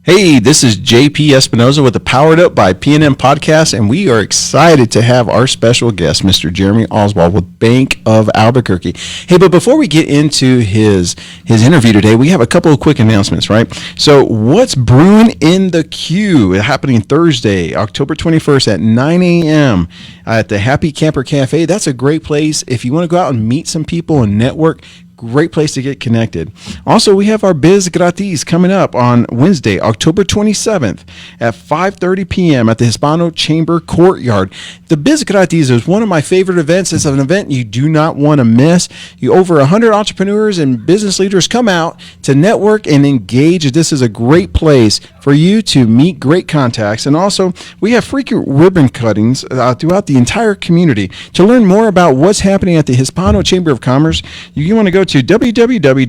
Hey, this is JP Espinoza with the Powered Up by PNM podcast, and we are excited to have our special guest, Mr. Jeremy Oswald with Bank of Albuquerque. Hey, but before we get into his interview today, we have a couple of quick announcements, right? So what's brewing in the queue? Happening Thursday, October 21st at 9 a.m. At the Happy Camper Cafe. That's a great place if you want to go out and meet some people and network. Great place to get connected. Also, we have our Biz Gratis coming up on Wednesday, October 27th at 5:30 p.m. at the Hispano Chamber Courtyard. The Biz Gratis is one of my favorite events. It's an event you do not want to miss. Over 100 entrepreneurs and business leaders come out to network and engage. This is a great place for you to meet great contacts. And also, we have frequent ribbon cuttings throughout the entire community. To learn more about what's happening at the Hispano Chamber of Commerce, you want to go to www.ahcnm.org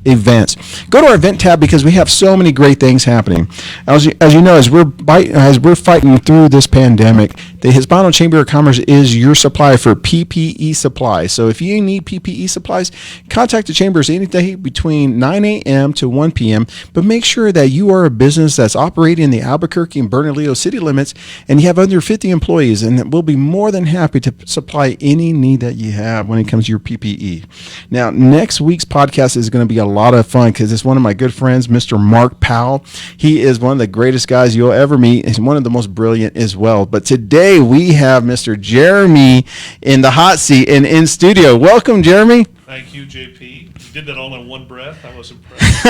/events. Go to our event tab because we have so many great things happening. As you know, as we're fighting through this pandemic, the Hispano Chamber of Commerce is your supplier for PPE supplies. So if you need PPE supplies, contact the chambers any day between 9 a.m. to 1 p.m. But make sure that you are a business that's operating in the Albuquerque and Bernalillo city limits and you have under 50 employees, and we'll be more than happy to supply any need that you have when it comes to your PPE. Now, next week's podcast is going to be a lot of fun because it's one of my good friends, Mr. Mark Powell. He is one of the greatest guys you'll ever meet. He's one of the most brilliant as well. But today we have Mr. Jeremy in the hot seat and in studio. Welcome, Jeremy. Thank you, JP. You did that all in one breath. I was impressed.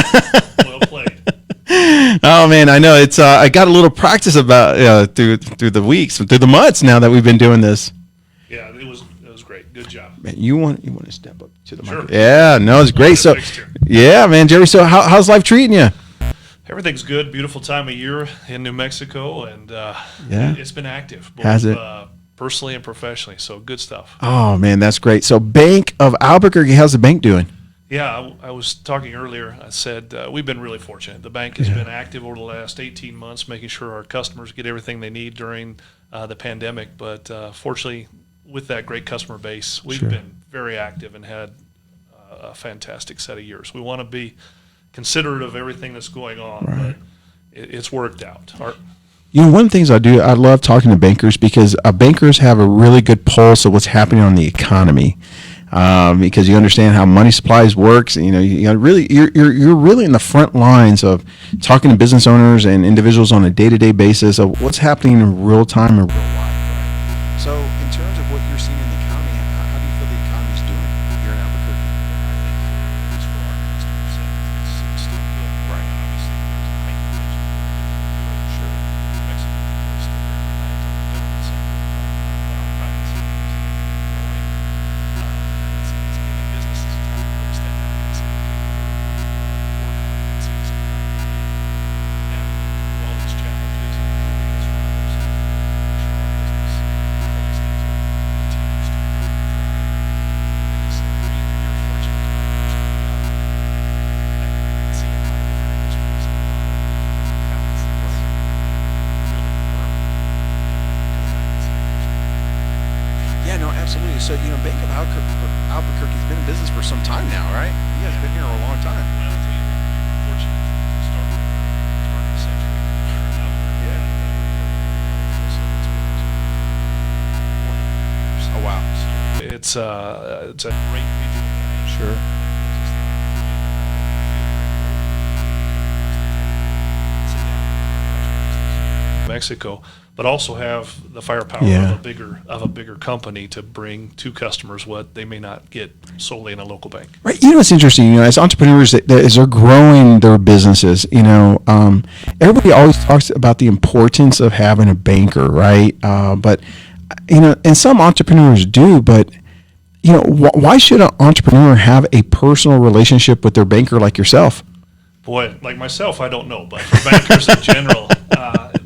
Well played. Oh man, I know it's. I got a little practice about through the weeks, through the months now that we've been doing this. Yeah, it was great. Good job. Man, you want to step up to the mic? Sure. Yeah, no, it's great. So, yeah, man, Jerry. So, how's life treating you? Everything's good. Beautiful time of year in New Mexico, and it's been active. Both, has it? Personally and professionally. So good stuff. Oh man, that's great. So, Bank of Albuquerque, how's the bank doing? Yeah, I was talking earlier. I said we've been really fortunate. The bank has been active over the last 18 months, making sure our customers get everything they need during the pandemic. But fortunately, with that great customer base, we've been very active and had a fantastic set of years. We want to be considerate of everything that's going on, but it's worked out. You know, one of the things I love talking to bankers because bankers have a really good pulse of what's happening on the economy. Because you understand how money supplies works, and you're really in the front lines of talking to business owners and individuals on a day-to-day basis of what's happening in real time and real life. So, in terms of what you're seeing in the economy, how do you feel the economy is doing here in Albuquerque? At least for our customers, it's still good. Right. Obviously, there's a high inflation. Sure. Mexico is still very reliant on the government sector, but our private sector is growing. It's giving businesses time to step back and say, Worthiness. And all these challenges, it's one of those things. Yeah, no, absolutely. So, Bank of Albuquerque has been in business for some time now, right? You guys have been here a long time. Well, we were fortunate to start the century here in Albuquerque. So it's been more than 100 years. Oh, wow. So it's a great regional bank. Sure. Mexico, but also have the firepower of a bigger company to bring to customers what they may not get solely in a local bank. Right. It's interesting. As entrepreneurs, as they're growing their businesses, everybody always talks about the importance of having a banker, right? But and some entrepreneurs do, but why should an entrepreneur have a personal relationship with their banker like yourself? Boy, like myself, I don't know, but for bankers in general,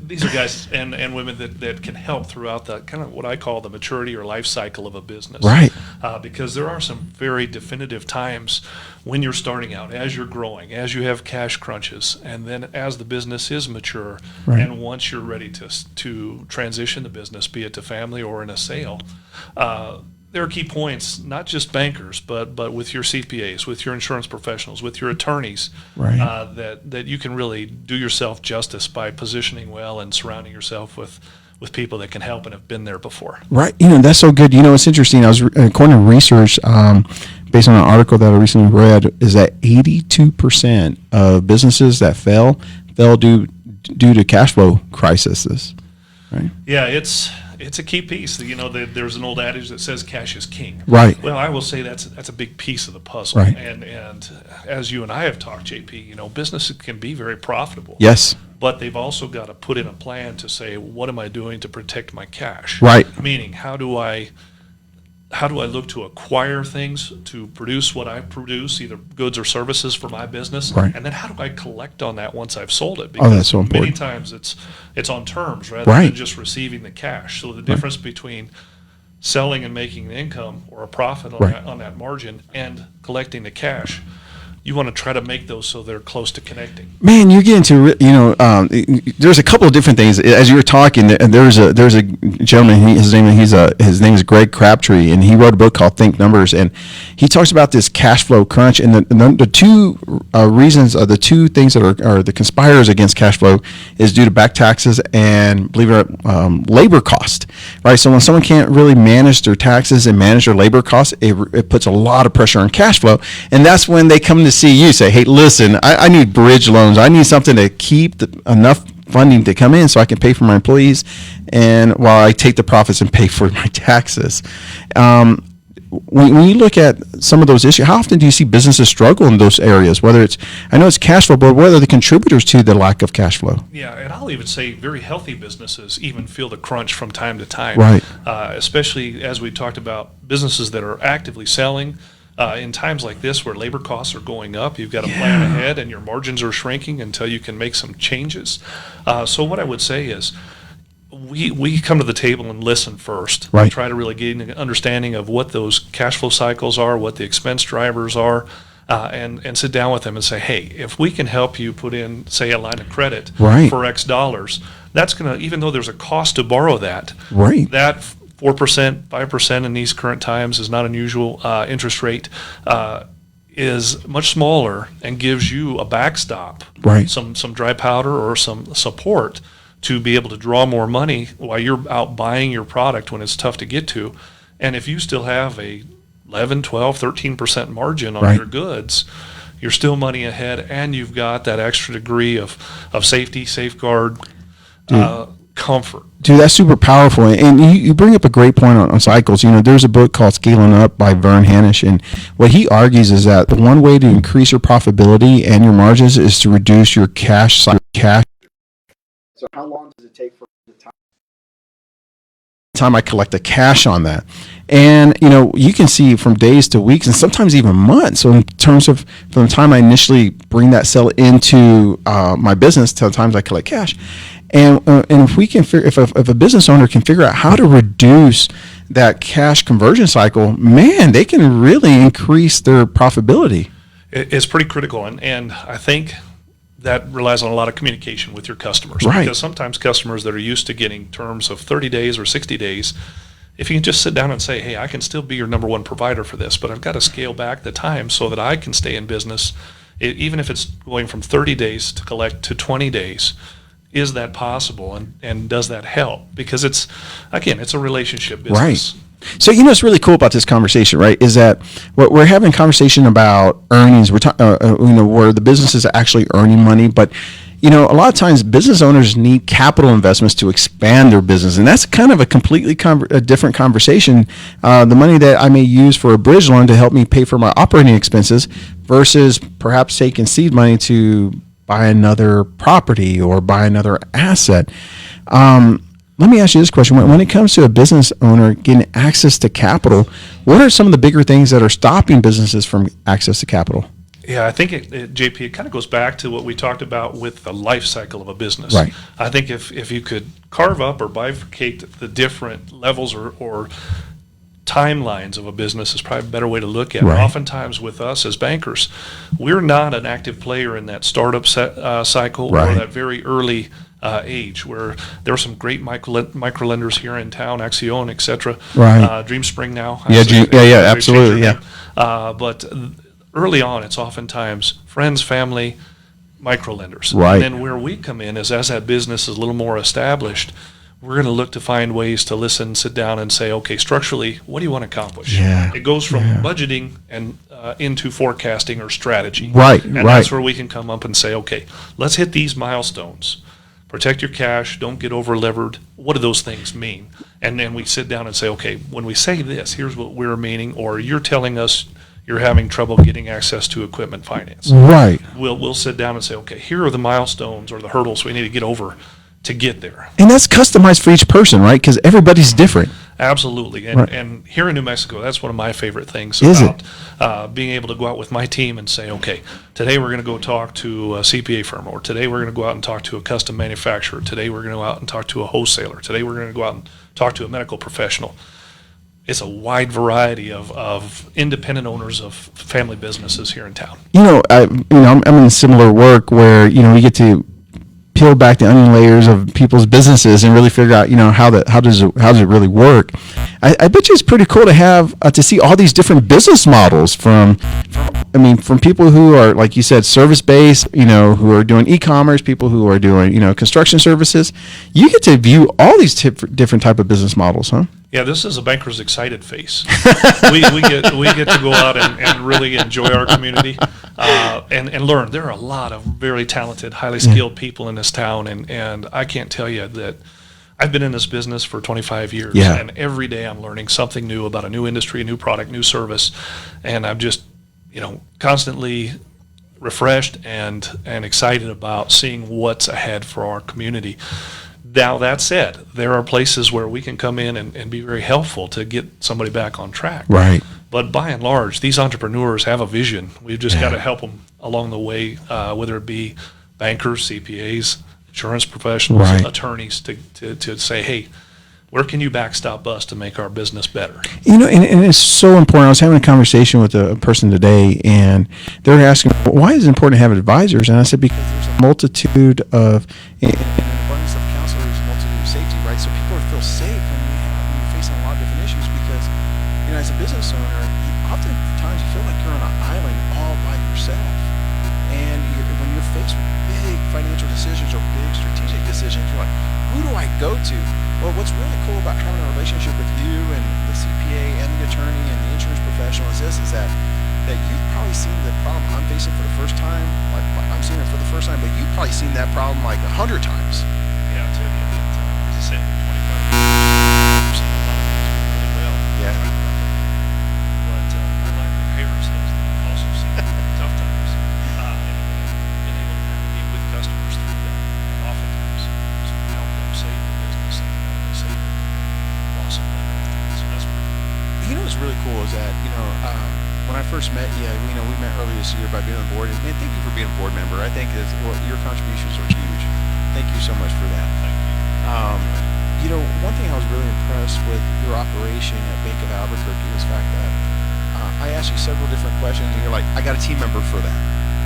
these are guys and women that can help throughout the kind of what I call the maturity or life cycle of a business. Right. Because there are some very definitive times when you're starting out, as you're growing, as you have cash crunches, and then as the business is mature, and once you're ready to transition the business, be it to family or in a sale, there are key points, not just bankers, but with your CPAs, with your insurance professionals, with your attorneys, Right. That you can really do yourself justice by positioning well and surrounding yourself with people that can help and have been there before. Right. That's so good. It's interesting. I was according to research, based on an article that I recently read, is that 82% of businesses that fell due to cash flow crises. Right. Yeah, it's a key piece. There's an old adage that says cash is king. Right. Well, I will say that's a big piece of the puzzle. Right. And as you and I have talked, JP, businesses can be very profitable. Yes. But they've also got to put in a plan to say, what am I doing to protect my cash? Right. Meaning, how do I look to acquire things to produce what I produce, either goods or services for my business? Right. And then how do I collect on that once I've sold it? Oh, that's so important. Many times it's on terms rather Right. than just receiving the cash. So the difference between selling and making the income or a profit on, Right. on that margin and collecting the cash, you want to try to make those so they're close to connecting. Man, you're getting to there's a couple of different things as you were talking. And there's a gentleman. His name is Greg Crabtree, and he wrote a book called Think Numbers, and he talks about this cash flow crunch. And the two reasons, the two things that are the conspirators against cash flow is due to back taxes and, believe it or not, labor cost. Right. So when someone can't really manage their taxes and manage their labor costs, it puts a lot of pressure on cash flow, and that's when they come to see you, say, hey, listen, I need bridge loans. I need something to keep enough funding to come in so I can pay for my employees, and while I take the profits and pay for my taxes. When you look at some of those issues, how often do you see businesses struggle in those areas? I know it's cash flow, but what are the contributors to the lack of cash flow? Yeah, and I'll even say very healthy businesses even feel the crunch from time to time. Right. Especially as we talked about businesses that are actively selling. In times like this where labor costs are going up, you've got to plan ahead and your margins are shrinking until you can make some changes. So what I would say is we come to the table and listen first. Right. We try to really gain an understanding of what those cash flow cycles are, what the expense drivers are, and sit down with them and say, hey, if we can help you put in, say, a line of credit Right. for X dollars, that's going to, even though there's a cost to borrow that, Right. that 4%, 5% in these current times is not unusual. Interest rate is much smaller and gives you a backstop, Right. some dry powder or some support to be able to draw more money while you're out buying your product when it's tough to get to. And if you still have a 11, 12, 13% margin on Right. your goods, you're still money ahead, and you've got that extra degree of safety, safeguard, comfort. Dude, that's super powerful. And you bring up a great point on cycles. There's a book called Scaling Up by Vern Hanisch, and what he argues is that the one way to increase your profitability and your margins is to reduce your cash. So how long does it take for the time I collect the cash on that? And, you can see from days to weeks and sometimes even months. So in terms of from the time I initially bring that sale into my business to the times I collect cash. And if we can if a business owner can figure out how to reduce that cash conversion cycle, man, they can really increase their profitability. It's pretty critical, and I think that relies on a lot of communication with your customers. Right. Because sometimes customers that are used to getting terms of 30 days or 60 days, if you can just sit down and say, hey, I can still be your number one provider for this, but I've got to scale back the time so that I can stay in business, even if it's going from 30 days to collect to 20 days. Is that possible, and does that help? Because it's a relationship business. Right. So what's really cool about this conversation, right, is that we're having a conversation about earnings. We're where the business is actually earning money, but a lot of times business owners need capital investments to expand their business, and that's kind of a completely different conversation. The money that I may use for a bridge loan to help me pay for my operating expenses versus perhaps taking seed money to buy another property or buy another asset. Let me ask you this question. When it comes to a business owner getting access to capital, what are some of the bigger things that are stopping businesses from access to capital? Yeah, I think, JP, it kind of goes back to what we talked about with the life cycle of a business. Right. I think if you could carve up or bifurcate the different levels or timelines of a business is probably a better way to look at it. Right. Oftentimes with us as bankers, we're not an active player in that startup cycle Right. or that very early age, where there were some great micro-lenders here in town, Axion, et cetera. Right. Dream Spring now. Yeah, They've absolutely, changed their name. But early on, it's oftentimes friends, family, micro-lenders. Right. And then where we come in is, as that business is a little more established, we're going to look to find ways to listen, sit down, and say, okay, structurally, what do you want to accomplish? Yeah. It goes from budgeting and into forecasting or strategy. Right, and right. that's where we can come up and say, okay, let's hit these milestones. Protect your cash. Don't get over-levered. What do those things mean? And then we sit down and say, okay, when we say this, here's what we're meaning, or you're telling us you're having trouble getting access to equipment finance. Right. We'll sit down and say, okay, here are the milestones or the hurdles we need to get over to get there. And that's customized for each person, right? Because everybody's different. Absolutely. And, Right. and here in New Mexico, that's one of my favorite things Is about being able to go out with my team and say, okay, today we're going to go talk to a CPA firm, or today we're going to go out and talk to a custom manufacturer. Today we're going to go out and talk to a wholesaler. Today we're going to go out and talk to a medical professional. It's a wide variety of independent owners of family businesses here in town. I'm in similar work where, we get to peel back the onion layers of people's businesses and really figure out, how does it really work. I bet you it's pretty cool to have to see all these different business models from people who are, like you said, service based, who are doing e-commerce, people who are doing, construction services. You get to view all these different type of business models, huh? Yeah, this is a banker's excited face. we get to go out and really enjoy our community and learn. There are a lot of very talented, highly skilled people in this town, and I can't tell you that I've been in this business for 25 years, and every day I'm learning something new about a new industry, a new product, new service, and I'm just constantly refreshed and excited about seeing what's ahead for our community. Now, that said, there are places where we can come in and be very helpful to get somebody back on track. Right. But by and large, these entrepreneurs have a vision. We've just got to help them along the way, whether it be bankers, CPAs, insurance professionals, attorneys, to say, hey, where can you backstop us to make our business better? And it's so important. I was having a conversation with a person today, and they were asking, why is it important to have advisors? And I said, because there's a multitude of abundance of counselors, multitude of safety, right? So people feel safe when you're facing a lot of different issues because, as a business owner, oftentimes you feel like you're on an island all by yourself. And when you're faced with big financial decisions or big strategic decisions, you're like, who do I go to? Well, what's really cool about having a relationship with you and the CPA and the attorney and the insurance professional is that you've probably seen the problem I'm facing for the first time, like I'm seeing it for the first time, but you've probably seen that problem like 100 times. Yeah, I'll tell you that, as I said, 25 years, we've seen a lot of things really well. Yeah. But unlike repairs, things that we've also seen tough times, and been able to navigate with customers through that, and oftentimes help them save the business and save the loss of money. So that's pretty cool. What's really cool is that, when I first met you, we met earlier this year by being on the board, and thank you for being a board member. I think your contributions are huge. Thank you so much for that. Thank you. One thing I was really impressed with your operation at Bank of Albuquerque was the fact that I asked you several different questions, and you're like, I got a team member for that.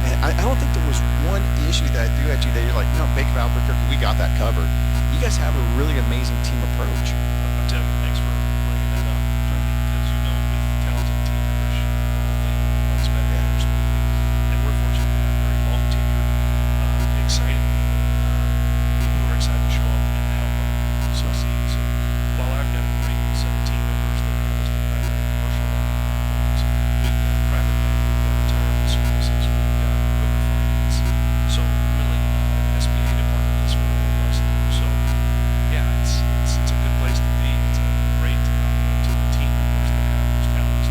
And I don't think there was one issue that I threw at you that you're like, no, Bank of Albuquerque, we got that covered. You guys have a really amazing team approach. I'll tell you, thanks for bringing that up. Because with talented team members, the whole thing runs better and smoothly. And we're fortunate to have a very long team, excited people who are excited to show up and help them succeed. So while I've got a great set of team members that handles the primary commercial loans, with the private bank, we've got retirement services, we've got equipment finance. So really, SBA department is for all of us to do. So yeah, it's a good place to be. It's a great compliment to the team members that have those talents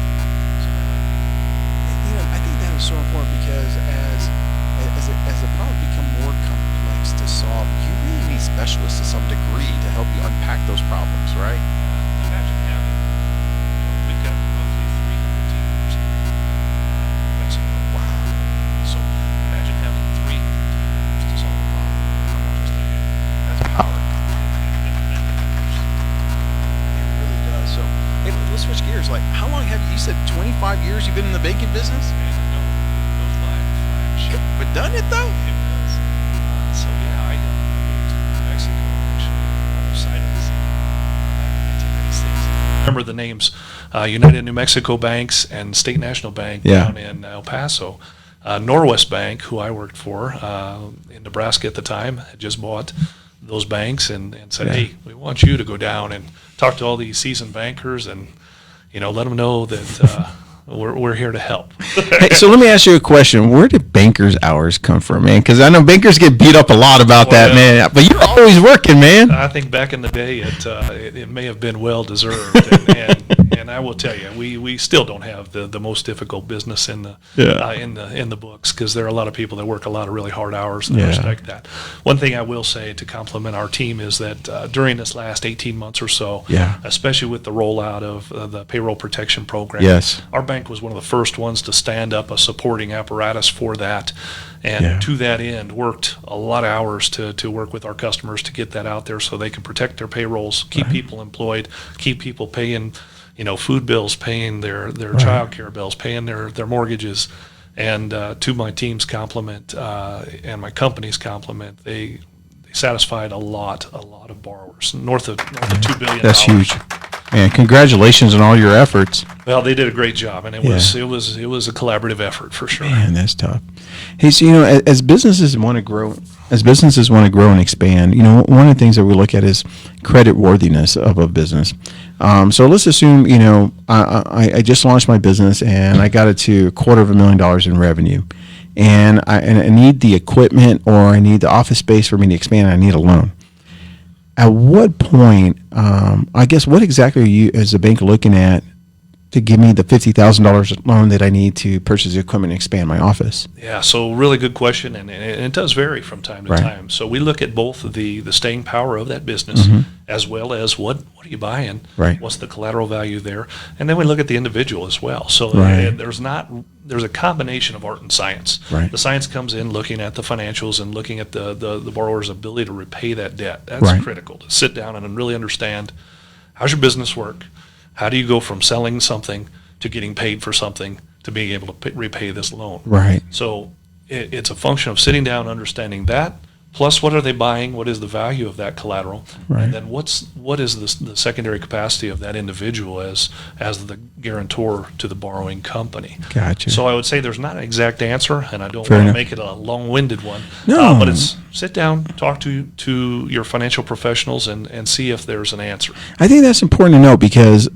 so that I think that is so important because as the problem become more complex to solve, you really need specialists to some degree to help you unpack those problems, right? imagine having, we've got roughly 300 team members here in Mexico. Wow. So imagine having 300 team members to solve a problem. Just That's power. It really does. So, hey, let's switch gears. Like, how long have you said 25 years you've been in the banking business? Goes by in a flash. But done it though? It does. So yeah, I moved remember the names, United New Mexico Banks and State National Bank down in El Paso. Norwest Bank, who I worked for in Nebraska at the time, had just bought those banks and said, hey, we want you to go down and talk to all these seasoned bankers and, let them know that we're here to help. Hey, so let me ask you a question. Where did bankers' hours come from, man? Because I know bankers get beat up a lot about that, man. But you're always working, man. I think back in the day, it may have been well deserved, and I will tell you, we still don't have the most difficult business in the books, because there are a lot of people that work a lot of really hard hours, and I respect that. One thing I will say to compliment our team is that during this last 18 months or so, especially with the rollout of the payroll protection program, our bank was one of the first ones to stand up a supporting apparatus for that, and to that end worked a lot of hours to work with our customers to get that out there so they can protect their payrolls, keep people employed, keep people paying food bills, paying their child care bills, paying their mortgages. And to my team's compliment and my company's compliment, they satisfied a lot of borrowers, north of $2 billion. That's huge. And congratulations on all your efforts. Well, they did a great job, and it was a collaborative effort for sure. Man, that's tough. Hey, so as businesses want to grow and expand, one of the things that we look at is credit worthiness of a business. So let's assume I just launched my business and I got it to $250,000 in revenue, and I need the equipment or I need the office space for me to expand. I need a loan. At what point, I guess, what exactly are you as a bank looking at to give me the $50,000 loan that I need to purchase the equipment and expand my office? Yeah, so really good question, and it does vary from time to time. So we look at both the staying power of that business as well as what are you buying, what's the collateral value there, and then we look at the individual as well. So there's a combination of art and science. The science comes in looking at the financials and looking at the borrower's ability to repay that debt. That's critical, to sit down and really understand, how's your business work? How do you go from selling something to getting paid for something to being able to repay this loan? So it's a function of sitting down, understanding that, plus what are they buying, what is the value of that collateral, and then what is the secondary capacity of that individual as the guarantor to the borrowing company. Gotcha. So I would say there's not an exact answer, and I don't want to make it a long-winded one. But it's sit down, talk to your financial professionals, and see if there's an answer. I think that's important to know, because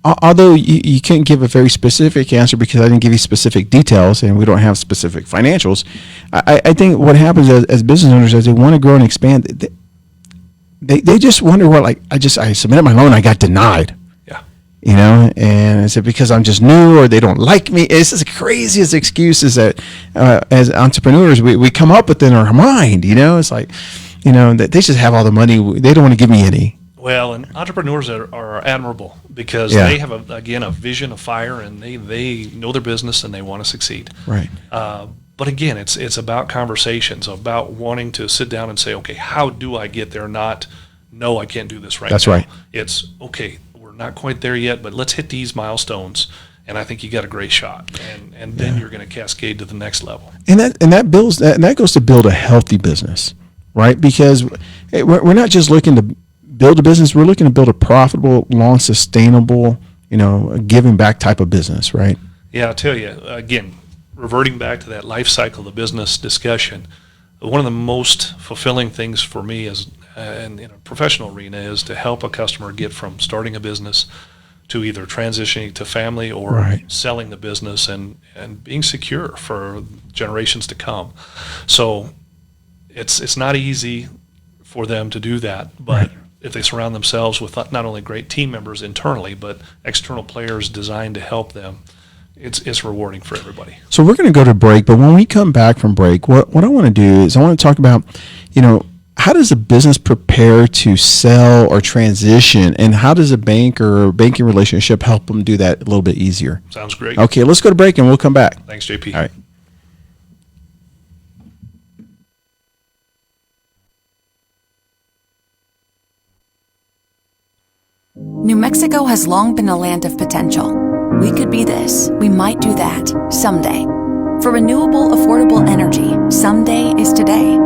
although you can't give a very specific answer because I didn't give you specific details and we don't have specific financials, I think what happens as business owners, as they want to grow and expand, they just wonder I submitted my loan, I got denied. And is it because I'm just new, or they don't like me? It's as crazy as excuses that as entrepreneurs we come up with in our mind. It's like, that they just have all the money, they don't want to give me any. Well, and entrepreneurs are admirable because they have a vision, a fire, and they know their business and they want to succeed. But again, it's about conversations, about wanting to sit down and say, okay, how do I get there? Not, no, I can't do this now. That's right. It's, okay, we're not quite there yet, but let's hit these milestones, and I think you got a great shot, and then you're going to cascade to the next level. And that goes to build a healthy business, right? Because we're not just looking to build a business, we're looking to build a profitable, long, sustainable, giving back type of business, right? Yeah, I'll tell you, again, reverting back to that life cycle of the business discussion, one of the most fulfilling things for me in a professional arena is to help a customer get from starting a business to either transitioning to family or selling the business and being secure for generations to come. So it's not easy for them to do that, but if they surround themselves with not only great team members internally, but external players designed to help them, it's rewarding for everybody. So we're going to go to break, but when we come back from break, what I want to do is I want to talk about, how does a business prepare to sell or transition, and how does a bank or banking relationship help them do that a little bit easier? Sounds great. Okay, let's go to break and we'll come back. Thanks, JP. All right. New Mexico has long been a land of potential. We could be this, we might do that, someday. For renewable, affordable energy, someday is today.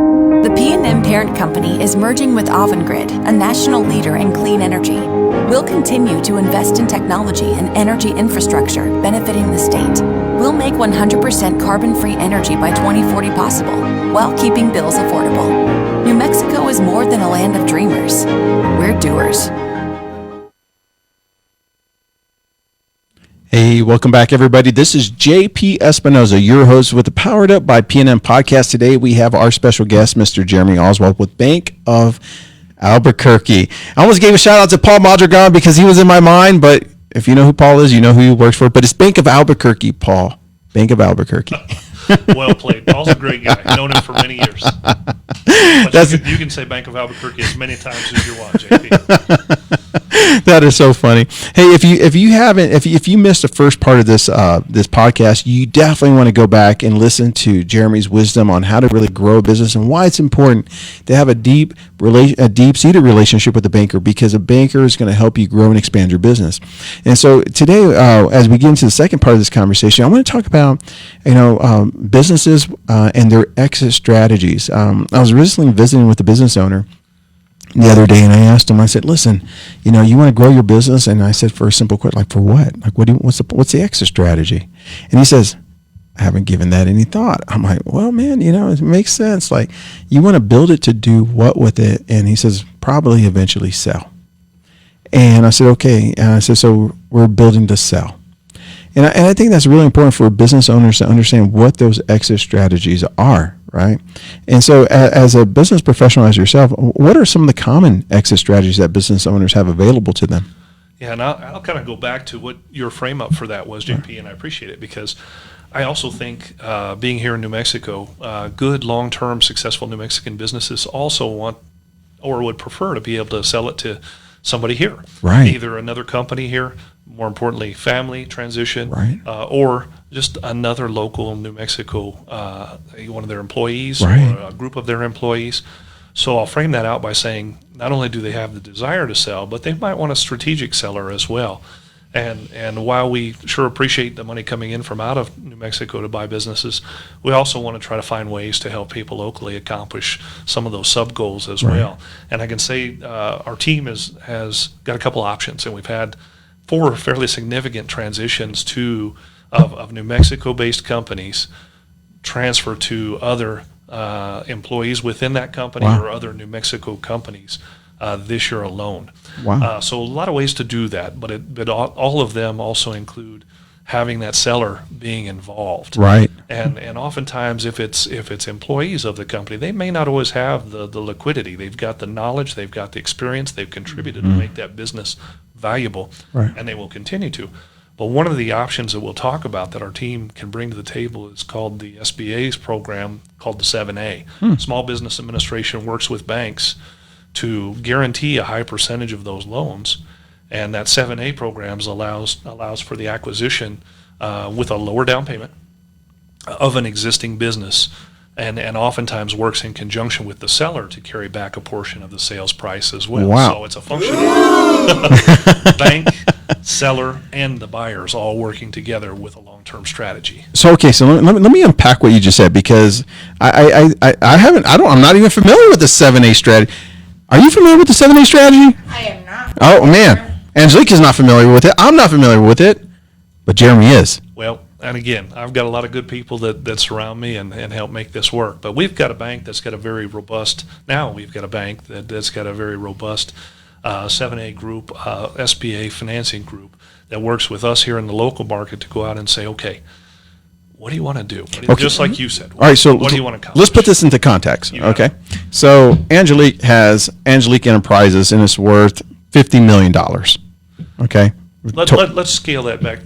The PNM parent company is merging with Avangrid, a national leader in clean energy. We'll continue to invest in technology and energy infrastructure benefiting the state. We'll make 100% carbon-free energy by 2040 possible, while keeping bills affordable. New Mexico is more than a land of dreamers. We're doers. Hey, welcome back, everybody. This is JP Espinoza, your host with the Powered Up by PNM podcast. Today, we have our special guest, Mr. Jeremy Oswald with Bank of Albuquerque. I almost gave a shout out to Paul Madrigal because he was in my mind, but if you know who Paul is, you know who he works for. But it's Bank of Albuquerque, Paul. Bank of Albuquerque. Well played. Paul's a great guy. I've known him for many years. But you can say Bank of Albuquerque as many times as you want, JP. That is so funny. Hey, if you missed the first part of this podcast, you definitely want to go back and listen to Jeremy's wisdom on how to really grow a business and why it's important to have a deep-seated relationship with a banker, because a banker is going to help you grow and expand your business. And so today, as we get into the second part of this conversation, I want to talk about businesses and their exit strategies. I was recently visiting with a business owner the other day, and I asked him, I said, listen, you want to grow your business? And I said, for a simple question, like, for what? Like, what's the exit strategy? And he says, I haven't given that any thought. I'm like, well, man, it makes sense. Like, you want to build it to do what with it? And he says, probably eventually sell. And I said, okay. And I said, so we're building to sell. And I think that's really important for business owners to understand what those exit strategies are, right? And so as a business professional, as yourself, what are some of the common exit strategies that business owners have available to them? Yeah, and I'll kind of go back to what your frame up for that was, JP, and I appreciate it, because I also think being here in New Mexico, good, long-term, successful New Mexican businesses also want or would prefer to be able to sell it to somebody here. Right. Either another company here, more importantly, family transition, right, or just another local New Mexico, one of their employees, right, or a group of their employees. So I'll frame that out by saying not only do they have the desire to sell, but they might want a strategic seller as well. And while we sure appreciate the money coming in from out of New Mexico to buy businesses, we also want to try to find ways to help people locally accomplish some of those sub goals as well. And I can say our team has got a couple options, and we've had 4 fairly significant transitions of New Mexico-based companies transfer to other employees within that company or other New Mexico companies this year alone. Wow. So a lot of ways to do that, but all of them also include having that seller being involved. Right. And oftentimes if it's employees of the company, they may not always have the liquidity. They've got the knowledge, they've got the experience, they've contributed to make that business valuable, and they will continue to. But one of the options that we'll talk about that our team can bring to the table is called the SBA's program called the 7A. Small Business Administration works with banks to guarantee a high percentage of those loans, and that 7A programs allows for the acquisition with a lower down payment of an existing business, and oftentimes works in conjunction with the seller to carry back a portion of the sales price as well. Wow. So it's a function of bank, seller, and the buyers all working together with a long-term strategy. So okay, so let me unpack what you just said, because I'm not even familiar with the 7A strategy. Are you familiar with the 7A strategy? I am not. Oh man, Angelique is not familiar with it. I'm not familiar with it, but Jeremy is. Well, and again, I've got a lot of good people that surround me and help make this work. But we've got a bank that's got a very robust. Now we've got a bank that's got a very robust 7A group, SBA financing group that works with us here in the local market to go out and say, okay, what do you want to do? Just like you said. All right, so what do you want to accomplish? Let's put this into context. Okay, so Angelique has Angelique Enterprises, and it's worth $50 million. Okay, let's scale that back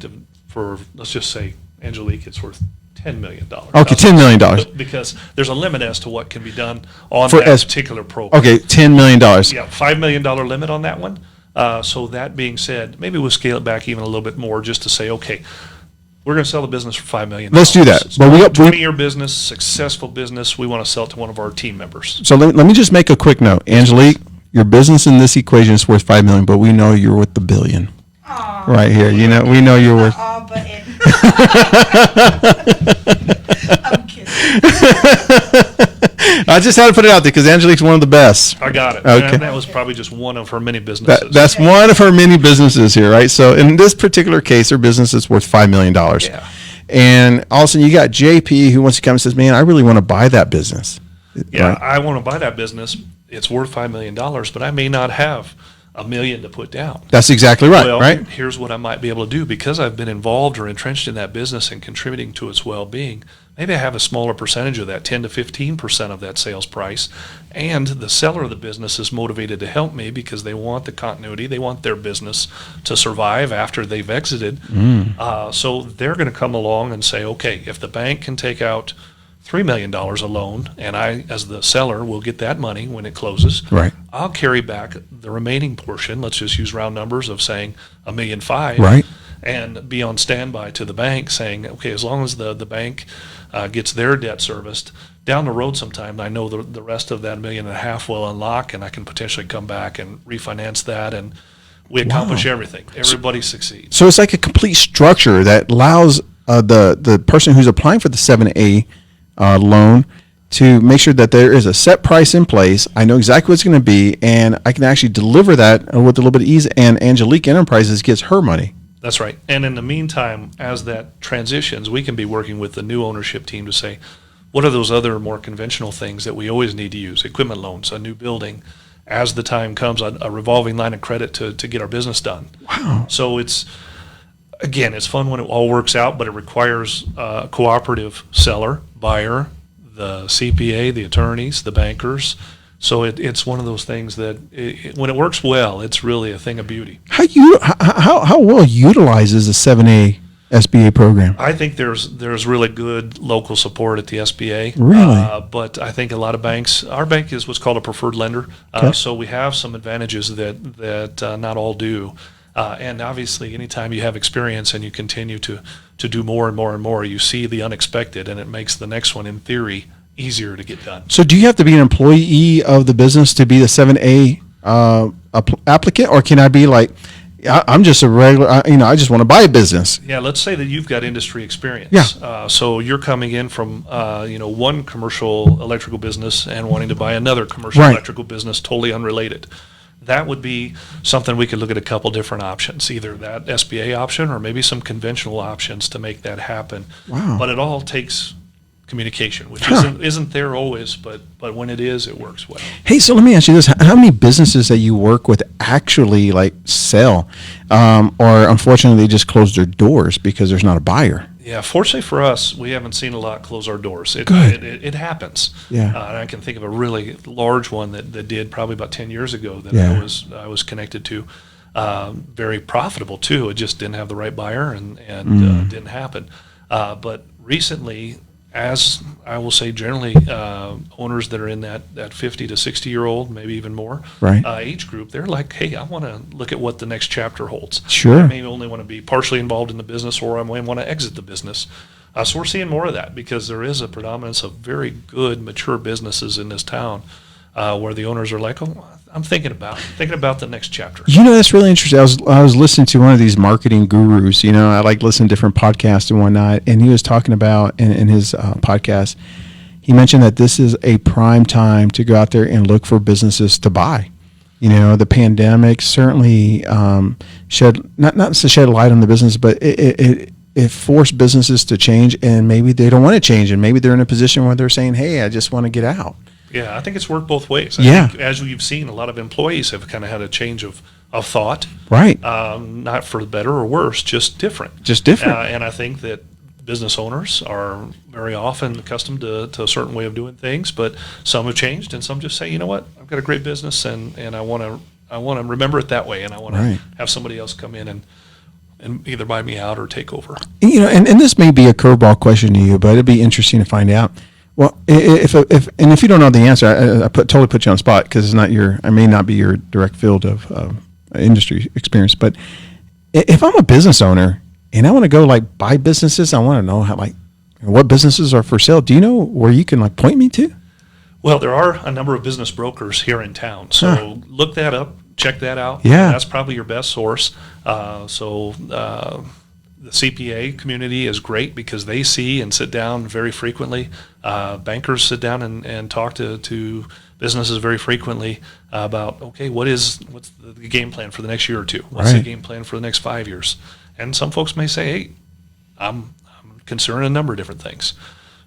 for let's just say Angelique, it's worth $10 million. Okay, $10 million. Because there's a limit as to what can be done on that particular program. Okay, $10 million. Yeah, $5 million limit on that one. So that being said, maybe we'll scale it back even a little bit more just to say, okay, we're going to sell the business for $5 million. Let's do that. It's a 20-year business, successful business. We want to sell it to one of our team members. So let me just make a quick note. Angelique, your business in this equation is worth $5 million, but we know you're worth $1 billion. Aww. Right here. We know you're worth. But I'm kidding. I just had to put it out there because Angelique's one of the best. I got it. Okay. And that was probably just one of her many businesses. That's one of her many businesses here, right? So in this particular case, her business is worth $5 million. Yeah. And all of a sudden you got JP who wants to come and says, man, I really want to buy that business. Yeah, Right? I want to buy that business. It's worth $5 million, but I may not have $1 million to put down. That's exactly right, Well, right? here's what I might be able to do. Because I've been involved or entrenched in that business and contributing to its well-being, maybe I have a smaller percentage of that, 10 to 15% of that sales price, and the seller of the business is motivated to help me because they want the continuity. They want their business to survive after they've exited. So they're going to come along and say, okay, if the bank can take out $3 million a loan, and I, as the seller, will get that money when it closes. Right. I'll carry back the remaining portion. Let's just use round numbers of saying $1.5 million. Right. And be on standby to the bank saying, okay, as long as the bank gets their debt serviced, down the road sometime, I know the rest of that $1.5 million will unlock, and I can potentially come back and refinance that, and we accomplish everything. Everybody succeeds. So it's like a complete structure that allows the person who's applying for the 7A loan to make sure that there is a set price in place. I know exactly what it's going to be, and I can actually deliver that with a little bit of ease, and Angelique Enterprises gets her money. That's right. And in the meantime, as that transitions, we can be working with the new ownership team to say, what are those other more conventional things that we always need to use? Equipment loans, a new building, as the time comes, a revolving line of credit to get our business done. Wow. So it's fun when it all works out, but it requires a cooperative seller, buyer, the CPA, the attorneys, the bankers. So it's one of those things that when it works well, it's really a thing of beauty. How well utilizes the 7A SBA program? I think there's really good local support at the SBA. Really? But I think a lot of banks, our bank is what's called a preferred lender. Okay. So we have some advantages that not all do. And obviously, anytime you have experience and you continue to do more and more and more, you see the unexpected, and it makes the next one, in theory, easier to get done. So do you have to be an employee of the business to be the 7A applicant, or can I be like, I'm just a regular, I just want to buy a business? Yeah, let's say that you've got industry experience. Yeah. So you're coming in from, one commercial electrical business and wanting to buy another commercial Right. electrical business totally unrelated. That would be something we could look at a couple different options, either that SBA option or maybe some conventional options to make that happen. Wow. But it all takes communication, which isn't there always, but when it is, it works well. Hey, so let me ask you this. How many businesses that you work with actually like sell, or unfortunately they just close their doors because there's not a buyer? Yeah, fortunately for us, we haven't seen a lot close our doors. Good. It happens. Yeah. And I can think of a really large one that did probably about 10 years ago that Yeah. I was connected to. Very profitable too. It just didn't have the right buyer and didn't happen. But recently, as I will say, generally owners that are in that 50 to 60-year-old, maybe even more, Right. age group, they're like, hey, I want to look at what the next chapter holds. Sure. I may only want to be partially involved in the business, or I may want to exit the business. So we're seeing more of that because there is a predominance of very good, mature businesses in this town where the owners are like, oh, I'm thinking about the next chapter. That's really interesting. I was listening to one of these marketing gurus. I like listen to different podcasts and whatnot, and he was talking about in his podcast. He mentioned that this is a prime time to go out there and look for businesses to buy. The pandemic certainly shed not to shed light on the business, but it forced businesses to change, and maybe they don't want to change, and maybe they're in a position where they're saying, "Hey, I just want to get out." Yeah, I think it's worked both ways. Yeah. I think, as we've seen, a lot of employees have kind of had a change of thought. Right. Not for the better or worse, just different. Just different. And I think that business owners are very often accustomed to a certain way of doing things, but some have changed, and some just say, you know what, I've got a great business, and I want to remember it that way, and I want Right. to have somebody else come in and either buy me out or take over. And this may be a curveball question to you, but it'd be interesting to find out. Well, if you don't know the answer, I totally put you on the spot because it's not I may not be your direct field of industry experience. But if I'm a business owner and I want to go like buy businesses, I want to know what businesses are for sale. Do you know where you can point me to? Well, there are a number of business brokers here in town, so look that up, check that out. Yeah. That's probably your best source. the CPA community is great because they see and sit down very frequently. Bankers sit down and talk to businesses very frequently about, okay, what's the game plan for the next year or two? What's the game plan for the next 5 years? And some folks may say, hey, I'm concerned a number of different things.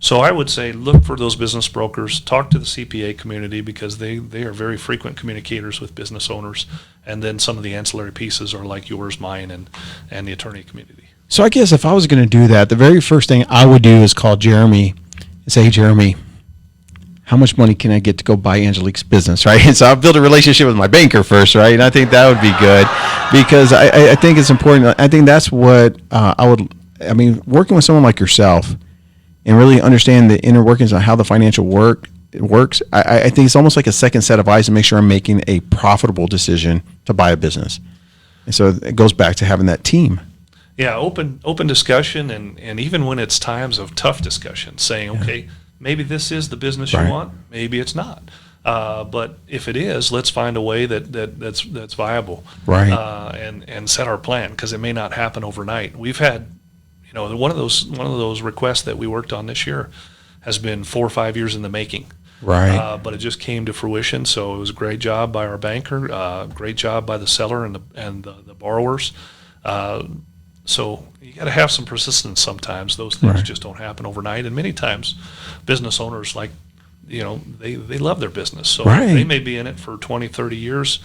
So I would say look for those business brokers, talk to the CPA community because they are very frequent communicators with business owners. And then some of the ancillary pieces are like yours, mine, and the attorney community. So I guess if I was going to do that, the very first thing I would do is call Jeremy and say, hey, Jeremy, how much money can I get to go buy Angelique's business, right? And so I'll build a relationship with my banker first, right? And I think that would be good because I think it's important. I think that's what working with someone like yourself and really understand the inner workings of how the financial works, I think it's almost like a second set of eyes to make sure I'm making a profitable decision to buy a business. And so it goes back to having that team. Yeah, open discussion, and even when it's times of tough discussion, saying, okay, maybe this is the business you want, maybe it's not. But if it is, let's find a way that's viable, and set our plan because it may not happen overnight. We've had, one of those requests that we worked on this year has been 4 or 5 years in the making. Right. But it just came to fruition. So it was a great job by our banker, great job by the seller and the borrowers. So you got to have some persistence sometimes. Those things just don't happen overnight. And many times business owners they love their business. So they may be in it for 20, 30 years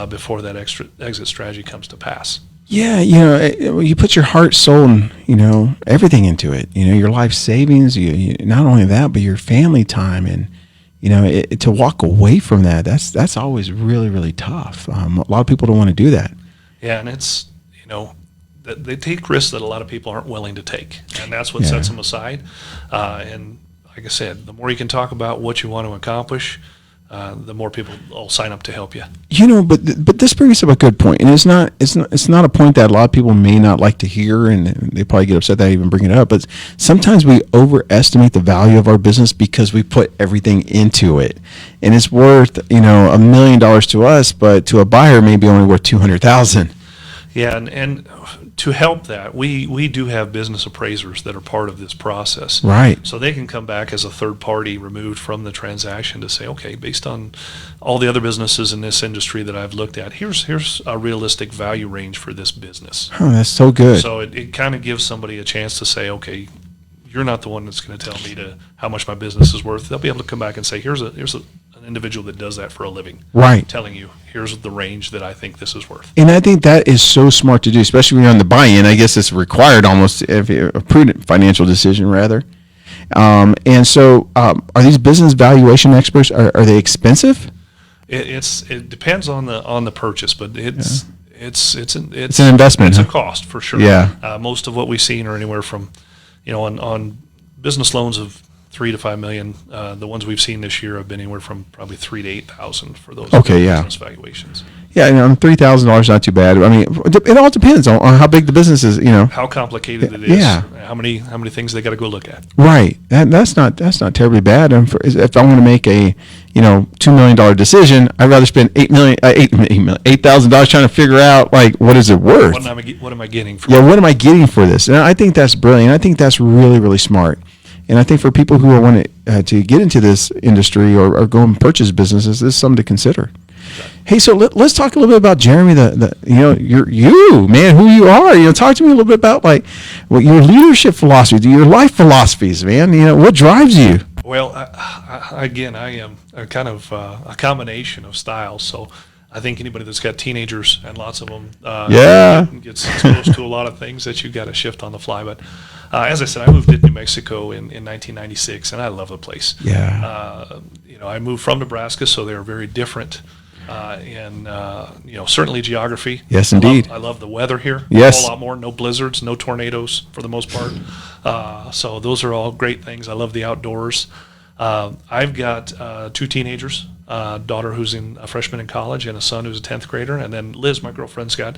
before that exit strategy comes to pass. Yeah, you put your heart, soul, and, everything into it. Your life savings, you not only that, but your family time. And, to walk away from that's always really, really tough. A lot of people don't want to do that. Yeah, and it's, they take risks that a lot of people aren't willing to take. And that's what sets them aside. And like I said, the more you can talk about what you want to accomplish, the more people will sign up to help you. But this brings up a good point, and it's not a point that a lot of people may not like to hear, and they probably get upset that I even bring it up. But sometimes we overestimate the value of our business because we put everything into it, and it's worth $1 million to us, but to a buyer maybe only worth $200,000. Yeah, and to help that, we do have business appraisers that are part of this process. Right. So they can come back as a third party removed from the transaction to say, okay, based on all the other businesses in this industry that I've looked at, here's a realistic value range for this business. Oh, that's so good. So it kind of gives somebody a chance to say, okay, you're not the one that's going to tell me how much my business is worth. They'll be able to come back and say, here's an individual that does that for a living. Right. Telling you, here's the range that I think this is worth. And I think that is so smart to do, especially when you're on the buy-in. I guess it's required almost, if a prudent financial decision, rather. And so are these business valuation experts, are they expensive? It depends on the purchase, but it's an investment. It's a cost for sure. Yeah. Most of what we've seen are anywhere from, on business loans of $3 to $5 million. The ones we've seen this year have been anywhere from probably $3,000 to $8,000 for those business valuations. Yeah, $3,000 not too bad. I mean, it all depends on how big the business is. How complicated it is. Yeah. How many things they got to go look at. Right. That's not terribly bad. And if I want to make a $2 million decision, I'd rather spend $8,000 trying to figure out what is it worth. What am I getting for? Yeah. What am I getting for this? And I think that's brilliant. I think that's really, really smart. And I think for people who want to get into this industry or go and purchase businesses, this is something to consider. Hey, so let's talk a little bit about Jeremy. You man, who you are. Talk to me a little bit about your leadership philosophy, your life philosophies, man. What drives you? Well, I am a kind of a combination of styles. So I think anybody that's got teenagers and lots of them, gets exposed to a lot of things that you got to shift on the fly. But as I said, I moved to New Mexico in 1996, and I love the place. Yeah. I moved from Nebraska, so they're very different. In certainly geography. Yes, indeed. I love the weather here. Yes. A whole lot more. No blizzards, no tornadoes for the most part. So those are all great things. I love the outdoors. I've got 2 teenagers. daughter who's a freshman in college and a son who's a 10th grader. And then Liz, my girlfriend's got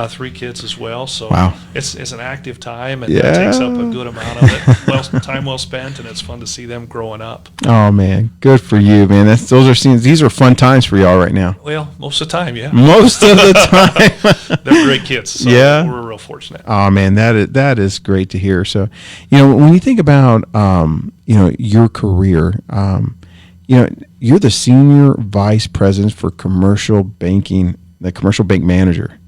3 kids as well. So Wow. it's an active time, and that takes up a good amount of it. Time well spent, and it's fun to see them growing up. Oh man, good for you, man. Those are scenes. These are fun times for y'all right now. Well, most of the time, yeah. Most of the time. They're great kids. So Yeah. we're real fortunate. Oh man, that is great to hear. So, when you think about your career, you're the senior vice president for commercial banking, the commercial bank manager,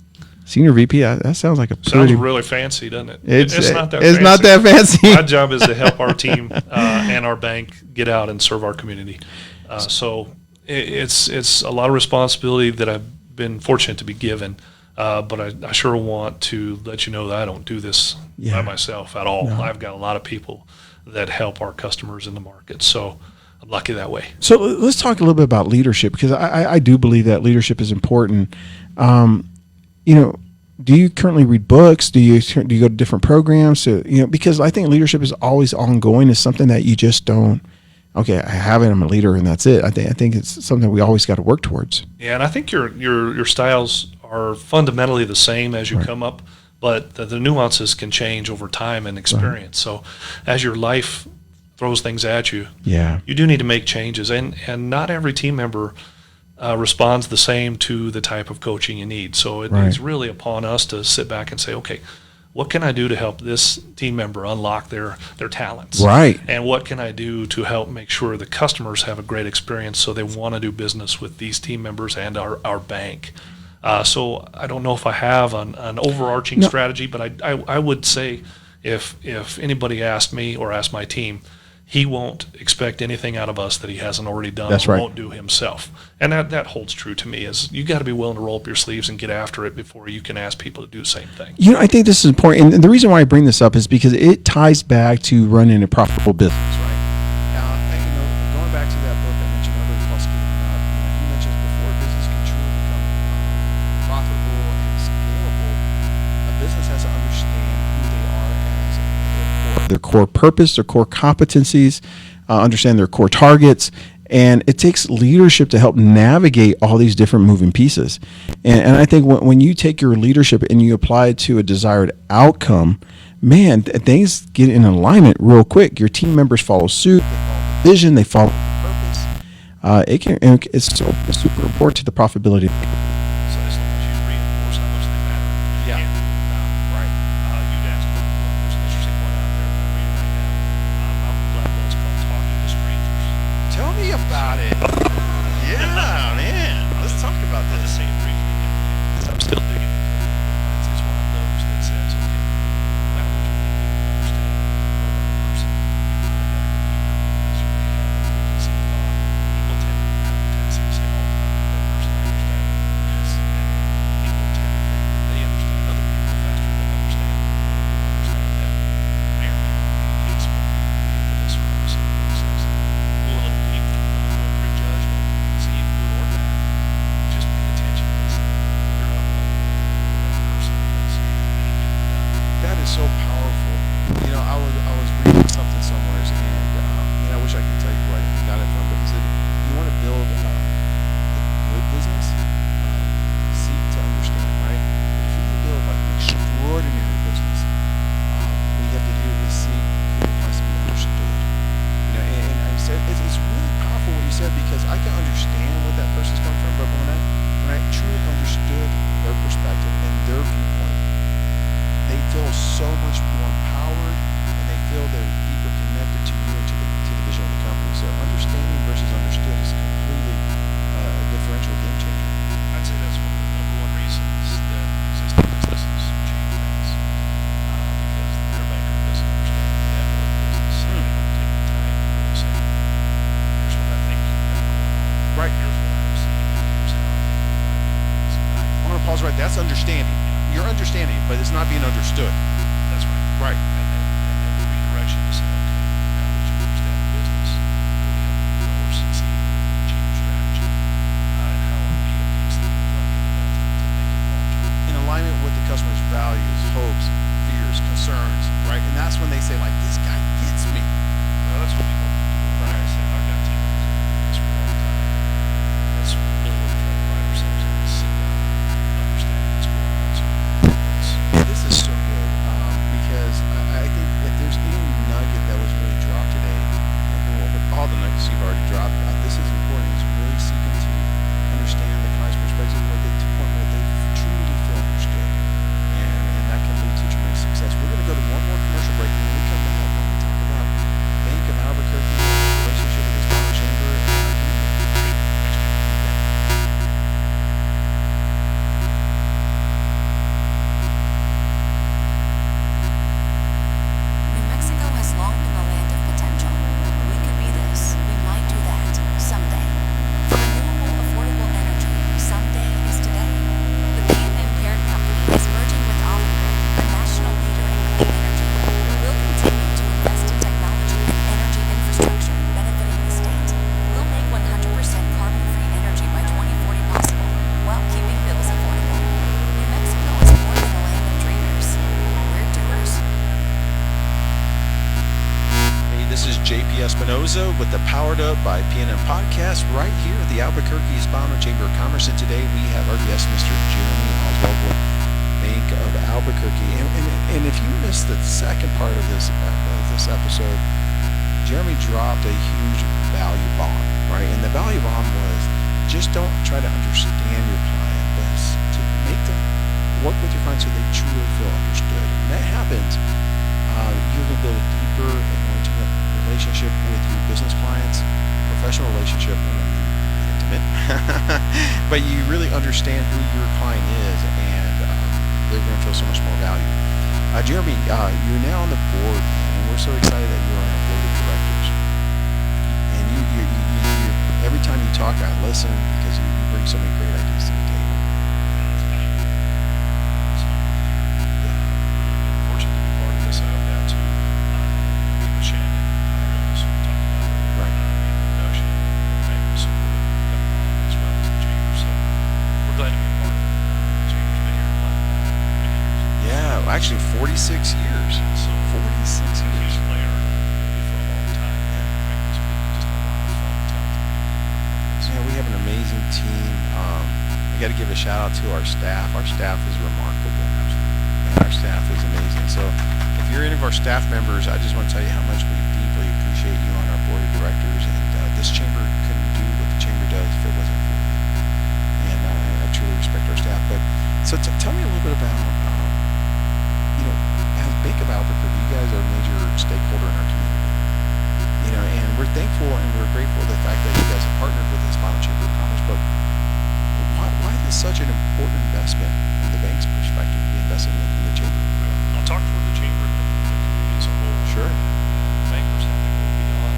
senior VP. That sounds like a Sounds pretty. really fancy, doesn't it? It's not that. It's fancy. not that fancy. My job is to help our team and our bank get out and serve our community. So it's a lot of responsibility that I've been fortunate to be given. But I sure want to let you know that I don't do this by myself at all. No. I've got a lot of people that help our customers in the market. So I'm lucky that way. So let's talk a little bit about leadership, because I do believe that leadership is important. Do you currently read books? Do you go to different programs? Because I think leadership is always ongoing. It's something that you just don't. Okay, I have it. I'm a leader, and that's it. I think it's something we always got to work towards. Yeah, and I think your styles are fundamentally the same as you come up, but the nuances can change over time and experience. So as your life throws things at you, you do need to make changes, and not every team member responds the same to the type of coaching you need. So it's really upon us to sit back and say, okay, what can I do to help this team member unlock their talents? Right. And what can I do to help make sure the customers have a great experience so they want to do business with these team members and our bank? So I don't know if I have an overarching strategy, but I would say if anybody asked me or asked my team, he won't expect anything out of us that he hasn't already done or won't do himself. And that holds true to me, is you got to be willing to roll up your sleeves and get after it before you can ask people to do the same thing. I think this is important. And the reason why I bring this up is because it ties back to running a profitable business, right? Now, going back to that book I mentioned earlier called Scaling Up, you mentioned before a business can truly become profitable and scalable, a business has to understand who they are as their core purpose, their core competencies, understand their core targets. And it takes leadership to help navigate all these different moving pieces. And I think when you take your leadership and you apply it to a desired outcome, man, things get in alignment real quick. Your team members follow suit, they follow the vision, they follow the purpose. It's super important to the profitability. So as long as you reinforce how much they matter. Yeah. Right. You'd asked there's an interesting one out there that I'm reading right now. Malcolm Gladwell's called Talking to Strangers. Tell me about it. Yeah, man. Let's talk about I'll this. just say it briefly again, because I'm still digging into it. It's one of those that says, okay, now we can understand another person. People tend to say, oh, that person I understand. Yes. And people tend to think that they understand other people faster than they understand them. May or may not be the case, but into this one, we says, go a little deep, don't prejudge, don't conceive, good or bad. Just pay attention and figure out what that person is That is so powerful. I was reading something somewhere, and I wish I could tell you where I got it from, but he said, you want to build a good business, seek to understand, right? But if you can build like an extraordinary business, what you have to do is seek who wants to be understood. And I said, it's really powerful what he said, because I can understand where that person's coming from, but when I truly understood their perspective and their viewpoint, they feel so much more empowered, and they feel they're deeper connected to you and to the vision of the company. So understanding versus understood is completely a differential game changer. I'd say that's one of the number one reasons that existing businesses change banks, because their banker doesn't understand the depth of the business. They don't take the time to really say, here's what I think you have going on. Right. Here's what I'm seeing. Here's how I think. I want to pause right. That's understanding. You're understanding, but it's not being understood. That's right. Right. And then the redirection to say, okay, now that you understand the business, we have to grow or succeed, achieve your strategy, and how are we at least reflecting that to make it long term. In alignment with the customer's values, hopes, fears, concerns, right? And that's when they say, like, this guy gets me. Well, that's what we want to do. Like I said, I've got team members that do this for a long time. This is JP Espinoza with the Powered Up by PNM podcast right here at the Albuquerque Hispano Chamber of Commerce. And today we have our guest, Mr. Jeremy Oswald with Bank of Albuquerque. And if you missed the second part of this episode, Jeremy dropped a huge value bomb, right? And the value bomb was just don't try to understand your client, but to make them work with your client so they truly feel understood. And that happens. You're going to build a deeper and more intimate relationship with your business clients, professional relationship, intimate, but you really understand who your client is, and they're going to feel so much more value. Jeremy, you're now on the board, and we're so excited that you're on our board of directors. And you every time you talk, I listen because you bring so many great ideas to the table. Actually, 46 years. So 46 years. He's a player for a long time. It's been just a lot of fun telling. Yeah, we have an amazing team. I got to give a shout out to our staff. Our staff is remarkable. And our staff is amazing. So if you're any of our staff members, I just want to tell you how much we deeply appreciate you on our board of directors. And this chamber couldn't do what the chamber does if it wasn't for you. And I truly respect our staff. But so tell me a little bit about Bank of Albuquerque. You guys are a major stakeholder in our community, and we're thankful and we're grateful for the fact that you guys have partnered with the Hispano Chamber of Commerce. But why is this such an important investment from the bank's perspective to be investing in the chamber? I'll talk for the chamber and the community as a whole. Sure. Bankers have to go beyond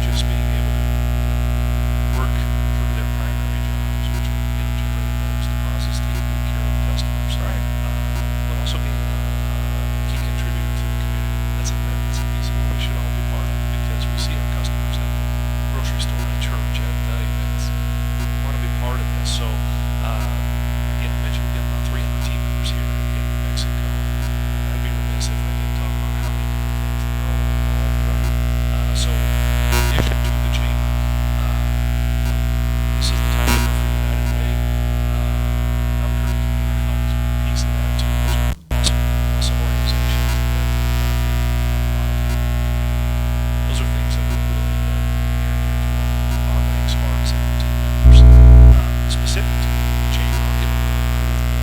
just being able to work through their primary jobs, which are generating loans, deposits, taking good care of customers, right? But also being that's a piece of what we should all be part of, because we see our customers at the grocery store, at church, at events. We want to be part of this. So, again, I mentioned we got about 300 team members here in New Mexico. I'd be remiss if I didn't talk about how many different things they're all involved with. So, in addition to the chamber, this is the time for United Way. Albuquerque Community Fund is a piece of that too. Those are awesome organizations. Those are things that are really near to our bank's hearts and our team members. Specific to the chamber, I'll give a really cool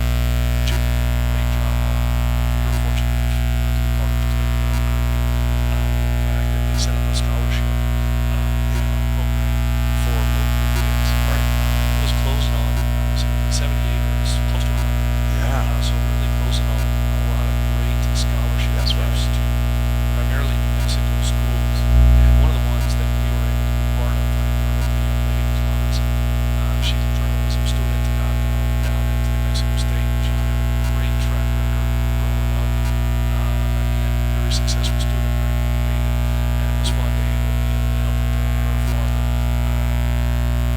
chamber did a great job on. We were fortunate enough to be part of this Bank of Albuquerque. The fact that they set up a scholarship program for local kids. Right. It was closing on 78 or it was close to 100. Yeah. So really closing on a lot of great scholarships. That's right. To primarily New Mexico schools. And one of the ones that we were able to be part of, the young lady was Robinson. She's a journalism student down at New Mexico State. She's got a great track record growing up. Again, very successful student, very motivated. And it was fun to be able to help her farther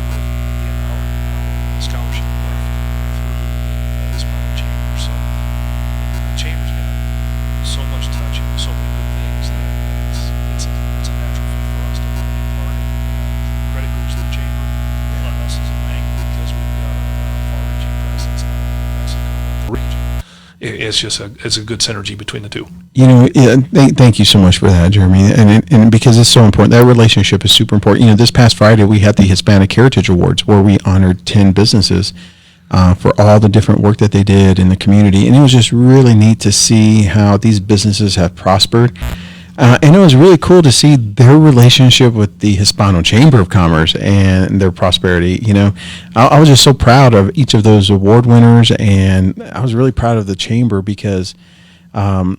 with, again, our scholarship work through the Hispano Chamber. So the chamber's got so much touching, so many good things that it's a natural fit for us to want to be part of. Credit goes to the chamber, not us as a bank, because we've got a far-reaching presence not only in Mexico but the region. It's a good synergy between the two. Thank you so much for that, Jeremy, and because it's so important. That relationship is super important. This past Friday we had the Hispanic Heritage Awards where we honored 10 businesses for all the different work that they did in the community. And it was just really neat to see how these businesses have prospered. And it was really cool to see their relationship with the Hispano Chamber of Commerce and their prosperity. I was just so proud of each of those award winners, and I was really proud of the chamber because the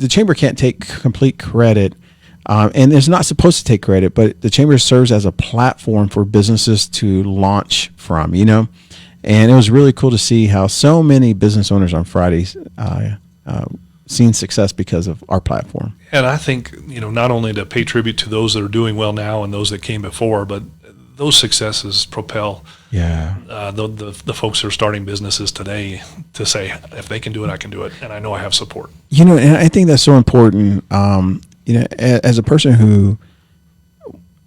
chamber can't take complete credit. And it's not supposed to take credit, but the chamber serves as a platform for businesses to launch from, and it was really cool to see how so many business owners on Fridays seen success because of our platform. And I think, not only to pay tribute to those that are doing well now and those that came before, but those successes propel the folks who are starting businesses today to say, if they can do it, I can do it, and I know I have support. And I think that's so important. As a person who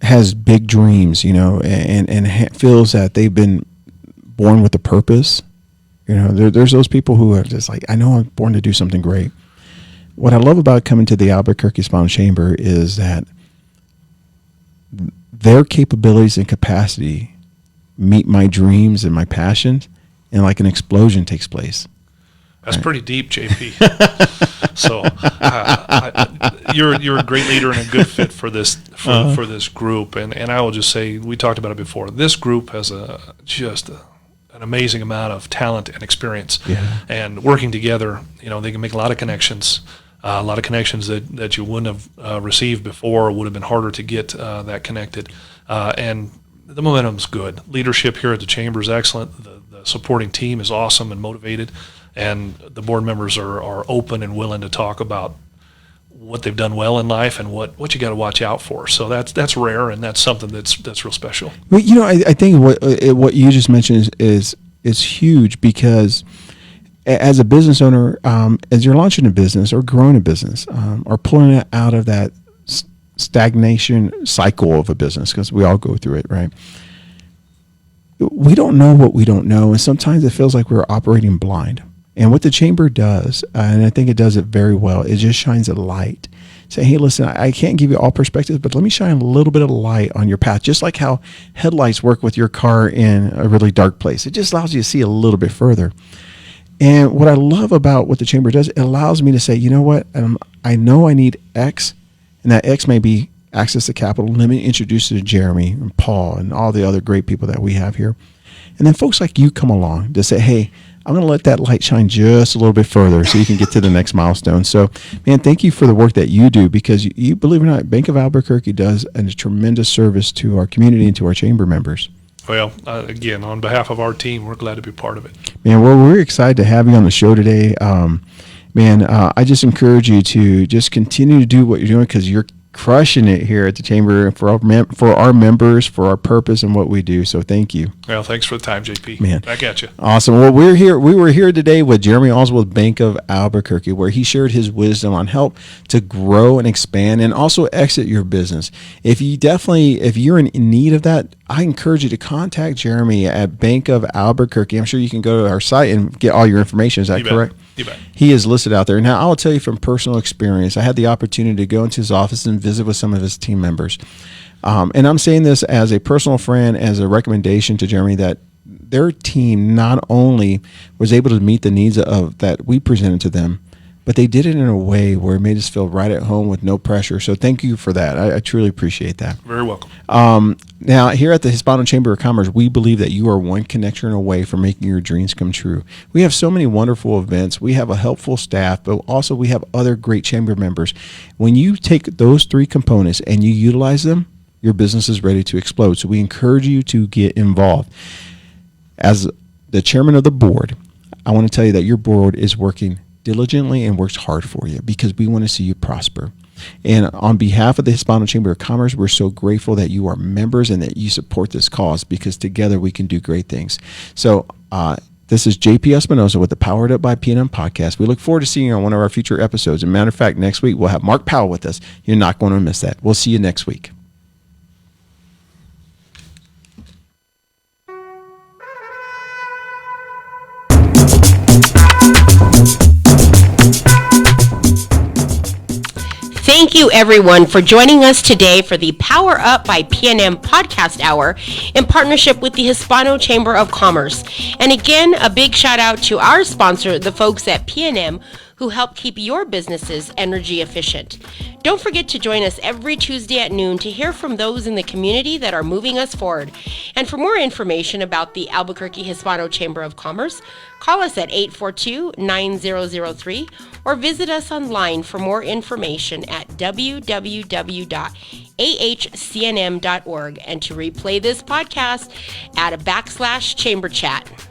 has big dreams, and feels that they've been born with a purpose. There's those people who are just like, I know I'm born to do something great. What I love about coming to the Albuquerque Hispano Chamber is that their capabilities and capacity meet my dreams and my passions, and like an explosion takes place. That's pretty deep, JP. So you're a great leader and a good fit for this for this group. And I will just say, we talked about it before. This group has an amazing amount of talent and experience. Yeah. And working together, they can make a lot of connections. A lot of connections that you wouldn't have received before, would have been harder to get that connected. And the momentum's good. Leadership here at the Chamber is excellent. The supporting team is awesome and motivated. And the board members are open and willing to talk about what they've done well in life and what you got to watch out for. So that's rare, and that's something that's real special. Well, I think what you just mentioned is huge, because as a business owner, as you're launching a business or growing a business, or pulling it out of that stagnation cycle of a business, because we all go through it, right? We don't know what we don't know, and sometimes it feels like we're operating blind. And what the Chamber does, and I think it does it very well, it just shines a light. Say, hey, listen, I can't give you all perspectives, but let me shine a little bit of light on your path, just like how headlights work with your car in a really dark place. It just allows you to see a little bit further. And what I love about what the Chamber does, it allows me to say, you know what, I know I need X, and that X may be access to capital. Let me introduce you to Jeremy and Paul and all the other great people that we have here. And then folks like you come along to say, hey, I'm going to let that light shine just a little bit further so you can get to the next milestone. So, man, thank you for the work that you do, because you believe it or not, Bank of Albuquerque does a tremendous service to our community and to our Chamber members. Well, again, on behalf of our team, we're glad to be part of it. Man, we're excited to have you on the show today. I just encourage you to just continue to do what you're doing, because you're crushing it here at the Chamber for our members, for our purpose and what we do. So thank you. Well, thanks for the time, JP. Man. Back at you. Awesome. Well, we were here today with Jeremy Oswald, Bank of Albuquerque, where he shared his wisdom on help to grow and expand and also exit your business. If you're in need of that, I encourage you to contact Jeremy at Bank of Albuquerque. I'm sure you can go to our site and get all your information. Is that correct? You bet. He is listed out there. Now, I'll tell you from personal experience, I had the opportunity to go into his office and visit with some of his team members. And I'm saying this as a personal friend, as a recommendation to Jeremy, that their team not only was able to meet the needs of that we presented to them, but they did it in a way where it made us feel right at home with no pressure. So thank you for that. I truly appreciate that. Very welcome. Now, here at the Hispano Chamber of Commerce, we believe that you are one connection away from making your dreams come true. We have so many wonderful events. We have a helpful staff, but also we have other great chamber members. When you take those three components and you utilize them, your business is ready to explode. So we encourage you to get involved. As the chairman of the board, I want to tell you that your board is working diligently and works hard for you, because we want to see you prosper. And on behalf of the Hispano Chamber of Commerce, we're so grateful that you are members and that you support this cause, because together we can do great things. So this is JP Espinosa with the Powered Up by PNM podcast. We look forward to seeing you on one of our future episodes. As a matter of fact, next week we'll have Mark Powell with us. You're not going to miss that. We'll see you next week. Thank you, everyone, for joining us today for the Power Up by PNM podcast hour in partnership with the Hispano Chamber of Commerce. And again, a big shout out to our sponsor, the folks at PNM, who help keep your businesses energy efficient. Don't forget to join us every Tuesday at noon to hear from those in the community that are moving us forward. And for more information about the Albuquerque Hispano Chamber of Commerce, call us at 842-9003 or visit us online for more information at www.ahcnm.org. And to replay this podcast, add a /chamber chat.